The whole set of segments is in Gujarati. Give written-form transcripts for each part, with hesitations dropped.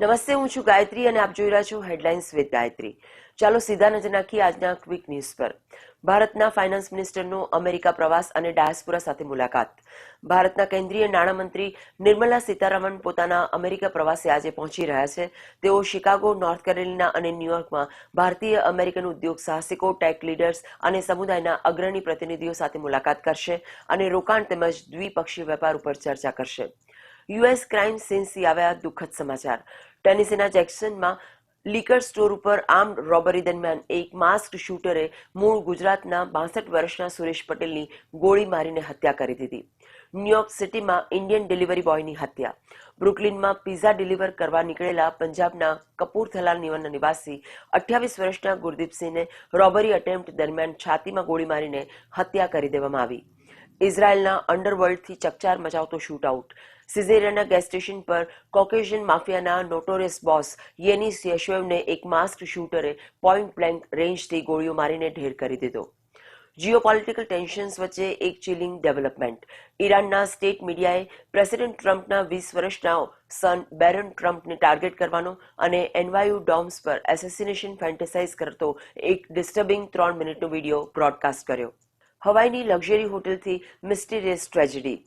નમસ્તે, હું છું ગાયત્રી અને આપ જોઈ રહ્યા છો હેડલાઇન્સ વિથ ગાયત્રી. ચાલો સીધા નજર નાખીએ આજના ક્વિક ન્યૂઝ પર. ભારતના ફાઇનાન્સ મિનિસ્ટરનો અમેરિકા પ્રવાસ અને ડાયસ્પોરા સાથે મુલાકાત. ભારતના કેન્દ્રીય નાણામંત્રી નિર્મલા સીતારામન પોતાના અમેરિકા પ્રવાસે આજે પહોંચી રહ્યા છે. તેઓ શિકાગો, નોર્થ કેરોલિના અને ન્યૂયોર્કમાં ભારતીય અમેરિકન ઉદ્યોગ સાહસિકો, ટેક લીડર્સ અને સમુદાયના અગ્રણી પ્રતિનિધિઓ સાથે મુલાકાત કરશે અને રોકાણ તેમજ દ્વિપક્ષીય વેપાર ઉપર ચર્ચા કરશે. યુએસ ક્રાઇમ સીનથી આવ્યા દુઃખદ સમાચાર. ટેનેસીના જેક્સનમાં લીકર સ્ટોર ઉપર આર્મ્ડ રોબરી દરમિયાન એક માસ્ક શૂટરે મૂળ ગુજરાતના 62 વર્ષના સુરેશ પટેલની ગોળી મારીને હત્યા કરી દીધી. ન્યુયોર્ક સિટીમાં ઇન્ડિયન ડિલિવરી બોયની હત્યા. બ્રુકલિનમાં પિઝા ડિલિવર કરવા નીકળેલા પંજાબના કપૂરથલા નિવાસી 28 વર્ષના ગુરદીપસિંહને રોબરી અટેમ્પ્ટ દરમિયાન છાતીમાં ગોળી મારીને હત્યા કરી દેવામાં આવી. ઇઝરાયેલના અંડરવર્લ્ડથી ચકચાર મચાવતો શૂટઆઉટ. સિઝેરિયાના ગેસ સ્ટેશન પર કોકેશિયન માફિયાના નોટોરિયસ બોસ યેનિસ યશવેવને એક માસ્ક શૂટરે પોઈન્ટ બ્લેન્ક રેન્જથી ગોળીઓ મારીને ઢેર કરી દીધો. જીઓપોલિટિકલ ટેન્શન્સ વચ્ચે એક ચિલિંગ ડેવલપમેન્ટ. ઈરાનના સ્ટેટ મીડિયાએ પ્રેસિડેન્ટ ટ્રમ્પના 20 વર્ષના સન બેરન ટ્રમ્પને ટાર્ગેટ કરવાનો અને એનવાયુ ડોમ્સ પર એસેસિનેશન ફેન્ટેસાઇઝ કરતો એક ડિસ્ટર્બિંગ 3 મિનિટનો વિડીયો બ્રોડકાસ્ટ કર્યો. હવાઈની luxury હોટલથી mysterious tragedy.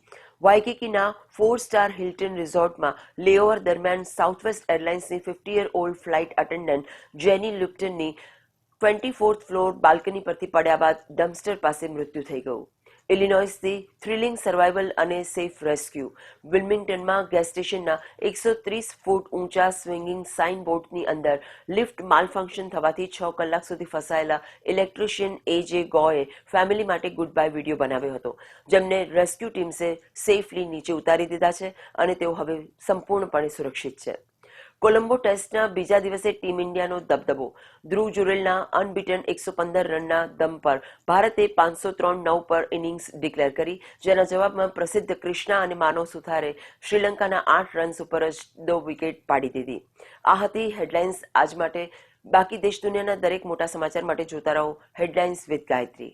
વાઇકીકીના 4 star Hilton રિઝોર્ટમાં લેઓવર દરમિયાન સાઉથવેસ્ટ એરલાઇન્સની 50-year-old ફ્લાઇટ અટેન્ડન્ટ જેની લિપ્ટનની 24th ફ્લોર બાલ્કની પરથી પડ્યા બાદ ડમ્પસ્ટર પાસે મૃત્યુ થઈ ગયું. ઇલિનોઇસથી થ્રિલિંગ સર્વાઇવલ અને સેફ રેસ્ક્યુ. વિલ્મિંગ્ટનમાં ગેસ સ્ટેશનના 130 ફૂટ ઊંચા સ્વિંગિંગ સાઇન બોર્ડની અંદર લિફ્ટ માલફંક્શન થવાથી 6 કલાક સુધી ફસાયેલા ઇલેક્ટ્રિશિયન AJ ગોએ ફેમિલી માટે ગુડ બાય વિડીયો બનાવ્યો હતો, જેમને રેસ્ક્યુ ટીમ્સે સેફલી નીચે ઉતારી દીધા છે અને તેઓ હવે સંપૂર્ણપણે સુરક્ષિત છે. કોલંબો ટેસ્ટના બીજા દિવસે ટીમ ઇન્ડિયાનો દબદબો. ધ્રુવ જુરેલના અનબીટન 115 રનના દમ પર ભારતે 503 પર ઇનિંગ્સ ડિક્લેર કરી, જેના જવાબમાં પ્રસિદ્ધ ક્રિષ્ના અને માનવ સુથારે શ્રીલંકાના 8 રન્સ ઉપર જ 2 વિકેટ પાડી દીધી. આ હતી હેડલાઇન્સ આજ માટે. બાકી દેશ દુનિયાના દરેક મોટા સમાચાર માટે જોતા રહો હેડલાઇન્સ વિથ ગાયત્રી.